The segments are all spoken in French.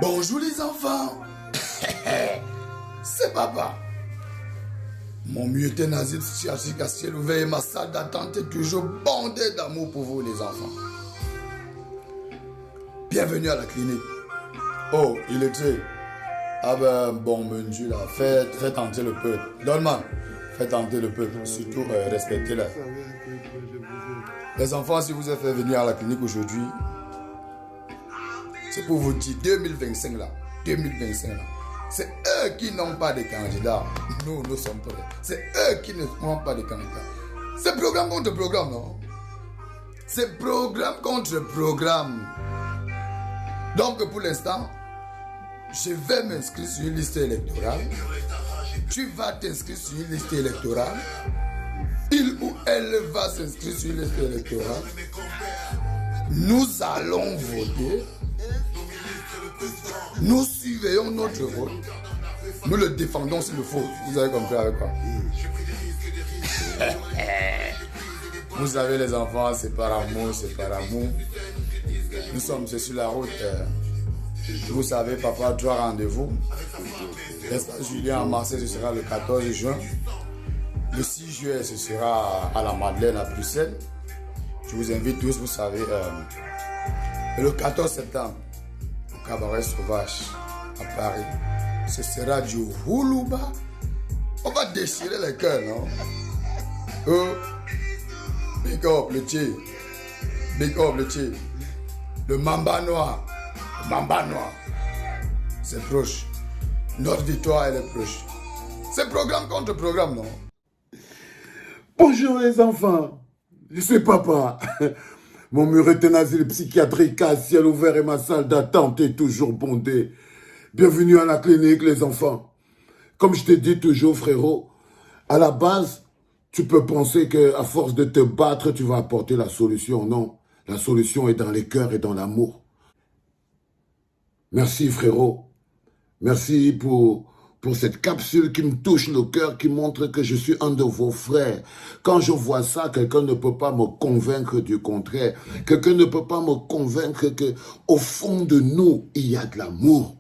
Bonjour les enfants. C'est papa. Mon mieux était Nazir Chiachik à ciel ouvert et ma salle d'attente est toujours bondée d'amour pour vous les enfants. Bienvenue à la clinique. Oh, il était. Ah ben, bon, mon Dieu là, faites tenter le peuple. Dolman, faites tenter le peuple. Surtout, respectez-le. Les enfants, si vous êtes fait venir à la clinique aujourd'hui, c'est pour vous dire 2025 là. 2025 là. C'est eux qui n'ont pas de candidats. Nous sommes prêts. C'est eux qui n'ont pas de candidats. C'est programme contre programme, non? C'est programme contre programme. Donc pour l'instant, je vais m'inscrire sur une liste électorale. Tu vas t'inscrire sur une liste électorale. Il ou elle va s'inscrire sur une liste électorale. Nous allons voter. Nous surveillons notre vote. Nous le défendons s'il le faut. Vous avez compris avec quoi? Vous savez les enfants, c'est par amour, c'est par amour. Nous sommes sur la route. Vous savez, papa a 3 rendez-vous. L'espace Julien à Marseille, ce sera le 14 juin. Le 6 juillet, ce sera à la Madeleine à Bruxelles. Je vous invite tous, vous savez. Et le 14 septembre, au Cabaret Sauvage à Paris, ce sera du Houlouba. On va déchirer les cœurs, non? Oh, big up le Tché. Big up le Tché. Le Mamba Noir. Le Mamba Noir. C'est proche. Notre victoire, elle est proche. C'est programme contre programme, non? Bonjour les enfants. Je suis papa. Mon mur est un asile psychiatrique à ciel ouvert et ma salle d'attente est toujours bondée. Bienvenue à la clinique, les enfants. Comme je te dis toujours, frérot, à la base, tu peux penser qu'à force de te battre, tu vas apporter la solution. Non, la solution est dans les cœurs et dans l'amour. Merci, frérot. Merci pour cette capsule qui me touche le cœur, qui montre que je suis un de vos frères. Quand je vois ça, quelqu'un ne peut pas me convaincre du contraire. Quelqu'un ne peut pas me convaincre qu'au fond de nous, il y a de l'amour.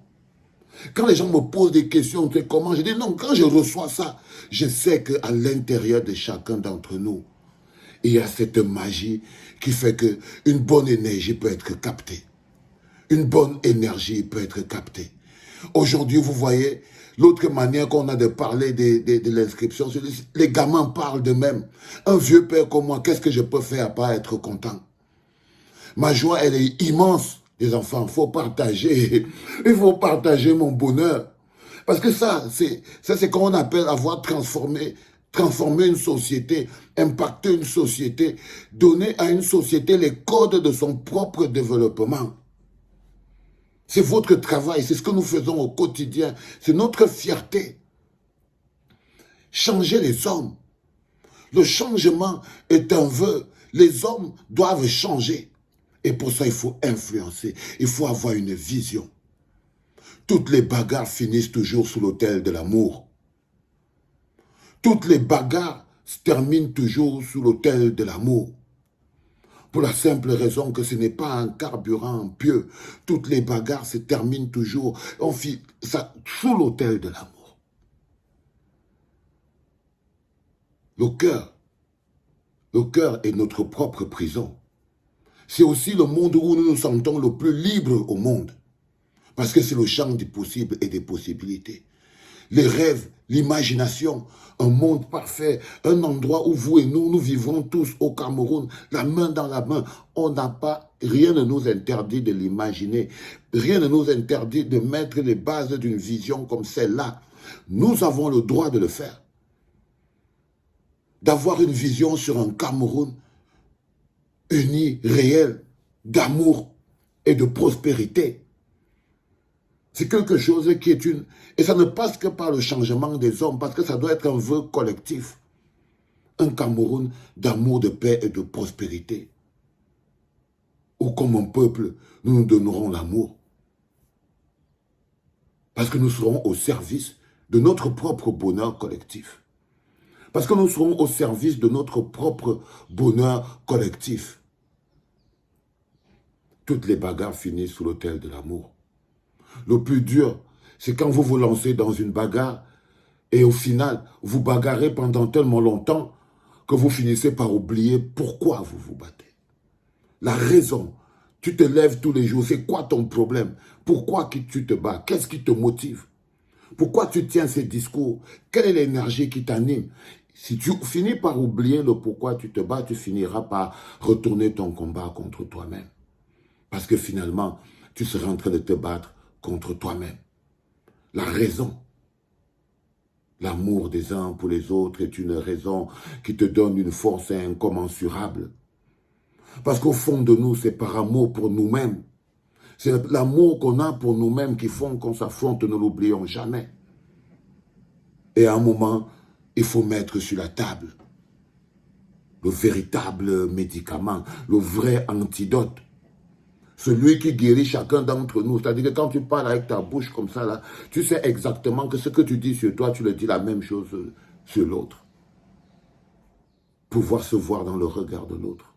Quand les gens me posent des questions, comment, je dis non, quand je reçois ça, je sais qu'à l'intérieur de chacun d'entre nous, il y a cette magie qui fait qu'une bonne énergie peut être captée. Une bonne énergie peut être captée. Aujourd'hui, vous voyez, l'autre manière qu'on a de parler de l'inscription, les gamins parlent d'eux-mêmes. Un vieux père comme moi, qu'est-ce que je peux faire à pas être content? Ma joie, elle est immense. Les enfants, il faut partager. Il faut partager mon bonheur. Parce que ça, c'est ce qu'on appelle avoir transformé une société, impacter une société, donner à une société les codes de son propre développement. C'est votre travail, c'est ce que nous faisons au quotidien. C'est notre fierté. Changer les hommes. Le changement est un vœu. Les hommes doivent changer. Et pour ça, il faut influencer. Il faut avoir une vision. Toutes les bagarres finissent toujours sous l'autel de l'amour. Toutes les bagarres se terminent toujours sous l'autel de l'amour. Pour la simple raison que ce n'est pas un carburant pieux. Toutes les bagarres se terminent toujours sous l'autel de l'amour. Le cœur est notre propre prison. C'est aussi le monde où nous nous sentons le plus libres au monde. Parce que c'est le champ du possible et des possibilités. Les rêves, l'imagination, un monde parfait, un endroit où vous et nous vivons tous au Cameroun, la main dans la main. Rien ne nous interdit de l'imaginer. Rien ne nous interdit de mettre les bases d'une vision comme celle-là. Nous avons le droit de le faire. D'avoir une vision sur un Cameroun uni, réel, d'amour et de prospérité. C'est quelque chose qui est Et ça ne passe que par le changement des hommes, parce que ça doit être un vœu collectif. Un Cameroun d'amour, de paix et de prospérité. Où comme un peuple, nous nous donnerons l'amour. Parce que nous serons au service de notre propre bonheur collectif. Parce que nous serons au service de notre propre bonheur collectif. Toutes les bagarres finissent sous l'autel de l'amour. Le plus dur, c'est quand vous vous lancez dans une bagarre et au final, vous bagarrez pendant tellement longtemps que vous finissez par oublier pourquoi vous vous battez. La raison, tu te lèves tous les jours, c'est quoi ton problème? Pourquoi tu te bats? Qu'est-ce qui te motive? Pourquoi tu tiens ces discours? Quelle est l'énergie qui t'anime? Si tu finis par oublier le pourquoi tu te bats, tu finiras par retourner ton combat contre toi-même. Parce que finalement, tu seras en train de te battre contre toi-même. La raison, l'amour des uns pour les autres est une raison qui te donne une force incommensurable. Parce qu'au fond de nous, c'est par amour pour nous-mêmes. C'est l'amour qu'on a pour nous-mêmes qui font qu'on s'affronte, ne l'oublions jamais. Et à un moment, il faut mettre sur la table le véritable médicament, le vrai antidote. Celui qui guérit chacun d'entre nous. C'est-à-dire que quand tu parles avec ta bouche comme ça, là, tu sais exactement que ce que tu dis sur toi, tu le dis la même chose sur l'autre. Pouvoir se voir dans le regard de l'autre.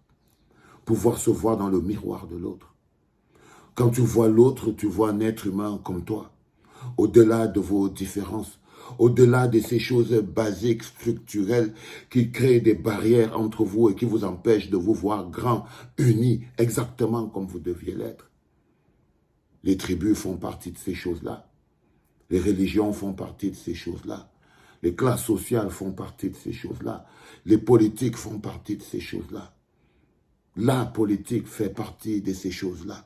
Pouvoir se voir dans le miroir de l'autre. Quand tu vois l'autre, tu vois un être humain comme toi. Au-delà de vos différences. Au-delà de ces choses basiques, structurelles, qui créent des barrières entre vous et qui vous empêchent de vous voir grands, unis, exactement comme vous deviez l'être. Les tribus font partie de ces choses-là. Les religions font partie de ces choses-là. Les classes sociales font partie de ces choses-là. Les politiques font partie de ces choses-là. La politique fait partie de ces choses-là.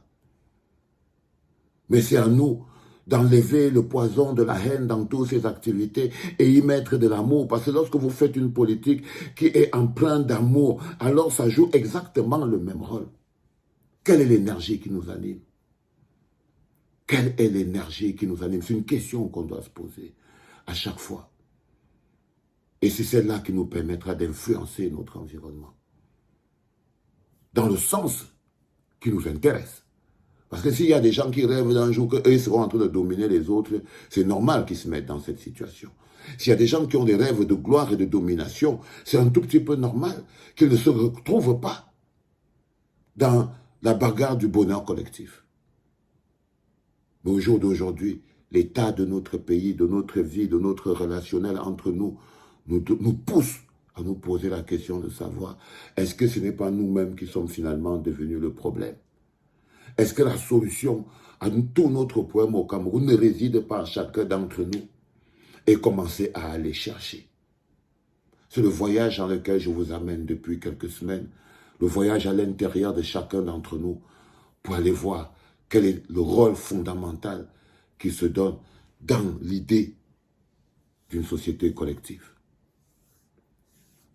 Mais c'est à nous d'enlever le poison de la haine dans toutes ces activités et y mettre de l'amour. Parce que lorsque vous faites une politique qui est empreinte d'amour, alors ça joue exactement le même rôle. Quelle est l'énergie qui nous anime? Quelle est l'énergie qui nous anime? C'est une question qu'on doit se poser à chaque fois. Et c'est celle-là qui nous permettra d'influencer notre environnement. Dans le sens qui nous intéresse. Parce que s'il y a des gens qui rêvent d'un jour qu'eux seront en train de dominer les autres, c'est normal qu'ils se mettent dans cette situation. S'il y a des gens qui ont des rêves de gloire et de domination, c'est un tout petit peu normal qu'ils ne se retrouvent pas dans la bagarre du bonheur collectif. Mais au jour d'aujourd'hui, l'état de notre pays, de notre vie, de notre relationnel entre nous, nous pousse à nous poser la question de savoir, est-ce que ce n'est pas nous-mêmes qui sommes finalement devenus le problème? Est-ce que la solution à tout notre problème au Cameroun ne réside pas en chacun d'entre nous? Et commencer à aller chercher. C'est le voyage dans lequel je vous amène depuis quelques semaines. Le voyage à l'intérieur de chacun d'entre nous pour aller voir quel est le rôle fondamental qui se donne dans l'idée d'une société collective.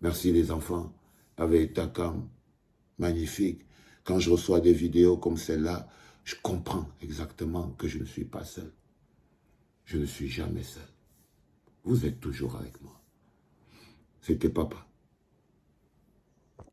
Merci les enfants. Avec Takam, magnifique. Quand je reçois des vidéos comme celle-là, je comprends exactement que je ne suis pas seul. Je ne suis jamais seul. Vous êtes toujours avec moi. C'était papa.